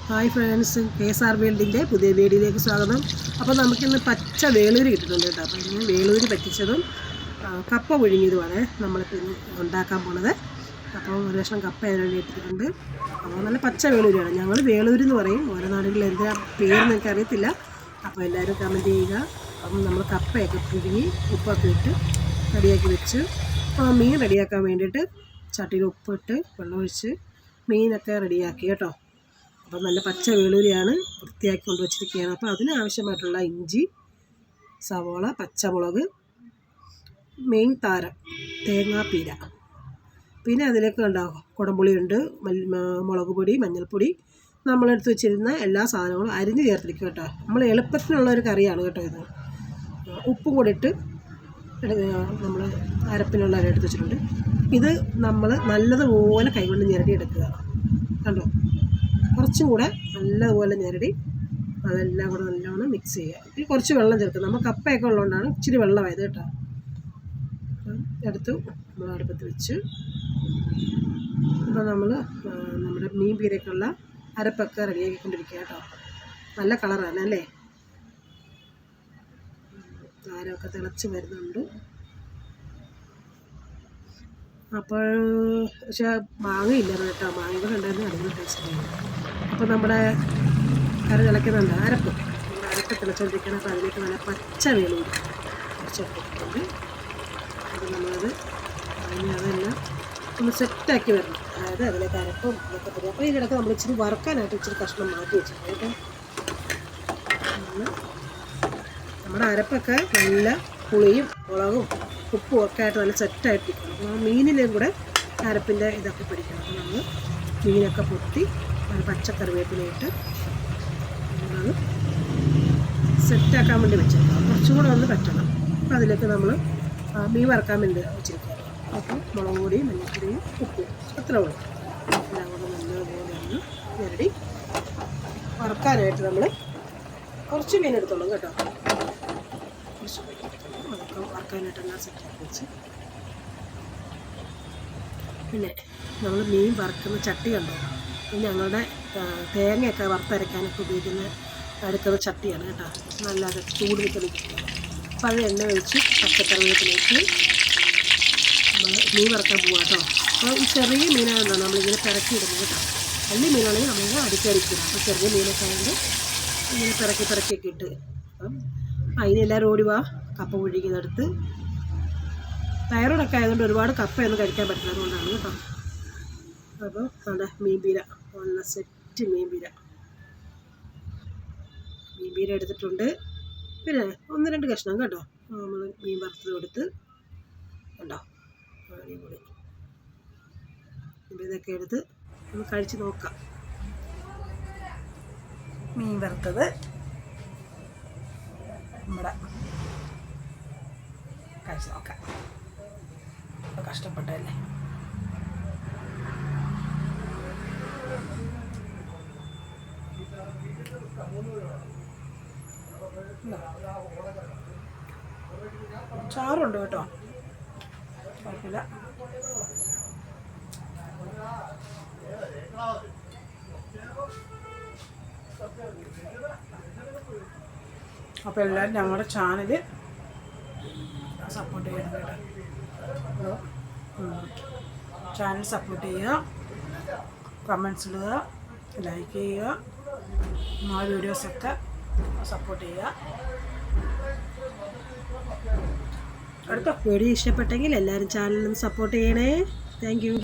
Hi friends, KSR വേൾഡിൻ്റെ പുതിയ വീഡിയോയിലേക്ക് സ്വാഗതം. അപ്പോൾ നമുക്കിന്ന് പച്ച വേളൂരി കിട്ടുന്നുണ്ട് കേട്ടോ. അപ്പോൾ ഇന്ന് വേളൂരി പറ്റിച്ചതും കപ്പ പുഴുങ്ങിയതുമാണ് നമ്മളിപ്പോൾ ഇന്ന് ഉണ്ടാക്കാൻ പോണത്. അപ്പോൾ ഒരു കഷ്ണം കപ്പ അതിനുവേണ്ടി എടുത്തിട്ടുണ്ട്. അപ്പോൾ നല്ല പച്ച വേളൂരിയാണ്. ഞങ്ങൾ വേളൂരി എന്ന് പറയും. ഓരോ നാടുകളിൽ എന്താ പേര് നിങ്ങൾക്ക് അറിയത്തില്ല. അപ്പോൾ എല്ലാവരും കമൻറ്റ് ചെയ്യുക. അപ്പം നമ്മൾ കപ്പയൊക്കെ പുഴുങ്ങി ഉപ്പൊക്കെ ഇട്ട് റെഡിയാക്കി വെച്ച് മീൻ റെഡിയാക്കാൻ വേണ്ടിയിട്ട് ചട്ടിയിൽ ഉപ്പിട്ട് വെള്ളമൊഴിച്ച് മീനൊക്കെ റെഡിയാക്കി കേട്ടോ. അപ്പോൾ നല്ല പച്ച വേളൂരിയാണ് വൃത്തിയാക്കി കൊണ്ടുവച്ചിരിക്കുകയാണ്. അപ്പോൾ അതിനാവശ്യമായിട്ടുള്ള ഇഞ്ചി, സവോള, പച്ചമുളക്, മെയിൻ താരം തേങ്ങാപ്പീര, പിന്നെ അതിലേക്ക് ഉണ്ടാകും കുടംപുളിയുണ്ട്, മുളക് പൊടി, മഞ്ഞൾപ്പൊടി, നമ്മളെടുത്ത് വെച്ചിരുന്ന എല്ലാ സാധനങ്ങളും അരിഞ്ഞ് ചേർത്തിരിക്കും കേട്ടോ. നമ്മൾ എളുപ്പത്തിനുള്ളൊരു കറിയാണ് കേട്ടോ ഇത്. ഉപ്പും കൂടി ഇട്ട് നമ്മൾ അരപ്പിനുള്ള എടുത്ത് വെച്ചിട്ടുണ്ട്. ഇത് നമ്മൾ നല്ലതുപോലെ കൈകൊണ്ട് ഞെരടിയെടുക്കുക കണ്ടോ. കുറച്ചും കൂടെ നല്ലതുപോലെ ഞെരടി അതെല്ലാം കൂടെ നല്ലോണം മിക്സ് ചെയ്യുക. പിന്നെ കുറച്ച് വെള്ളം ചേർക്കുക. നമ്മൾ കപ്പയൊക്കെ ഉള്ളതുകൊണ്ടാണ് ഇച്ചിരി വെള്ളമായത് കേട്ടോ. എടുത്ത് നമ്മൾ അടുപ്പത്ത് വെച്ച് ഇപ്പോൾ നമ്മൾ നമ്മുടെ മീൻ പീരയ്ക്കുള്ള അരപ്പൊക്കെ റെഡിയാക്കിക്കൊണ്ടിരിക്കുക കേട്ടോ. നല്ല കളറാണ് അല്ലേ. താരമൊക്കെ തിളച്ച് വരുന്നുണ്ട്. അപ്പോൾ പക്ഷേ മാങ്ങയില്ല കേട്ടോ. മാങ്ങ ഉണ്ടായിരുന്നു അടിപൊളി ടേസ്റ്റ്. അപ്പോൾ നമ്മുടെ കറി തിളയ്ക്കുന്നുണ്ട്. അരപ്പ് തിളച്ചുകൊണ്ടിരിക്കണം. അപ്പോൾ അതിലേക്ക് നല്ല പച്ച വേളൂരി കുറച്ചിട്ടിട്ടുണ്ട്. അപ്പോൾ നമ്മളത് അതെല്ലാം ഒന്ന് സെറ്റാക്കി വരണം. അതായത് അതിലേക്ക് അരപ്പും ഇതൊക്കെ തരും. അപ്പോൾ ഇതിനൊക്കെ നമ്മൾ ഇച്ചിരി വറുക്കാനായിട്ട് ഇച്ചിരി കഷ്ണം മാറ്റി വെച്ചിട്ടുണ്ട് കേട്ടോ. നമ്മുടെ അരപ്പൊക്കെ നല്ല പുളിയും മുളകും ഉപ്പും ഒക്കെ ആയിട്ട് നല്ല സെറ്റായിട്ടിരിക്കണം. അപ്പോൾ മീനിലും കൂടെ അരപ്പിൻ്റെ ഇതൊക്കെ പിടിക്കണം. അപ്പോൾ നമ്മൾ മീനൊക്കെ പൊത്തി നല്ല പച്ചക്കറിവേപ്പിലയിട്ട് അത് സെറ്റാക്കാൻ വേണ്ടി വെച്ചേക്കാം. കുറച്ചും കൂടെ ഒന്ന് പറ്റണം. അപ്പോൾ അതിലേക്ക് നമ്മൾ മീൻ വറക്കാൻ വേണ്ടി വെച്ചിരിക്കുക. അപ്പോൾ മുളക് പൊടിയും മഞ്ഞൾപ്പൊടിയും ഉപ്പും അത്ര ഉള്ളൂ. എല്ലാം കൂടെ നല്ലതുപോലെ ഒന്ന് ഞെരടി വറക്കാനായിട്ട് നമ്മൾ കുറച്ച് മീൻ എടുത്തോളാം കേട്ടോ. കുറച്ച് മീൻ എടുത്തോളാം. അതൊക്കെ വറക്കാനായിട്ടെല്ലാം സെറ്റാക്കി വെച്ച് പിന്നെ നമ്മൾ മീൻ വറുക്കുന്ന ചട്ടി കണ്ടോ. ഞങ്ങളുടെ തേങ്ങയൊക്കെ വറുത്തരയ്ക്കാനൊക്കെ ഉപയോഗിക്കുന്ന എടുക്കുന്ന ചട്ടിയാണ് കേട്ടോ. നല്ലത് ചൂട് കിട്ടുന്നത്. അപ്പോൾ അത് എണ്ണ ഒഴിച്ച് പച്ചക്കറിവേപ്പിലേക്ക് നമ്മൾ മീൻ വറുക്കാൻ പോകാം കേട്ടോ. അപ്പോൾ ഈ ചെറിയ മീനാണോ നമ്മളിങ്ങനെ പിറക്കിയിടുന്നത് കേട്ടോ. വലിയ മീനാണെങ്കിൽ നമ്മളിങ്ങനെ അടിക്കടിക്കുക. അപ്പോൾ ചെറിയ മീനൊക്കെ ആയതുകൊണ്ട് ഇങ്ങനെ പിറക്കിയൊക്കെ ഇട്ട് അപ്പം അതിനെല്ലാവരും ഓടി വാ കപ്പ പുഴുങ്ങിയതെടുത്ത്. തൈറോയ്ഡൊക്കെ ആയതുകൊണ്ട് ഒരുപാട് കപ്പയൊന്നും കഴിക്കാൻ പറ്റുന്നതുകൊണ്ടാണ് കേട്ടോ. അപ്പോൾ അവിടെ മീൻപീര നല്ല സെറ്റ് മീൻപീര എടുത്തിട്ടുണ്ട്. പിന്നെ 1-2 കഷ്ണം കേട്ടോ നമ്മൾ മീൻ വറുത്തത് കൊടുത്ത് കേട്ടോ. അടിപൊളി. ഇതൊക്കെ എടുത്ത് ഒന്ന് കഴിച്ച് നോക്കാം. മീൻ വറുത്തത് നമ്മുടെ കഴിച്ച് നോക്കാം. കഷ്ടപ്പെട്ടല്ലേ. ചാറുണ്ട് കേട്ടോ, കുഴപ്പമില്ല. അപ്പോൾ എല്ലാവരും ഞങ്ങളുടെ ചാനൽ സപ്പോർട്ട് ചെയ്യണം കേട്ടോ. ചാനൽ സപ്പോർട്ട് ചെയ്യുക, കമൻസ് ഇടുക, ലൈക്ക് ചെയ്യുക, ആ വീഡിയോസൊക്കെ സപ്പോർട്ട് ചെയ്യുക. അടുത്ത വീഡിയോ ഇഷ്ടപ്പെട്ടെങ്കിൽ എല്ലാവരും ചാനലൊന്ന് സപ്പോർട്ട് ചെയ്യണേ. Thank you.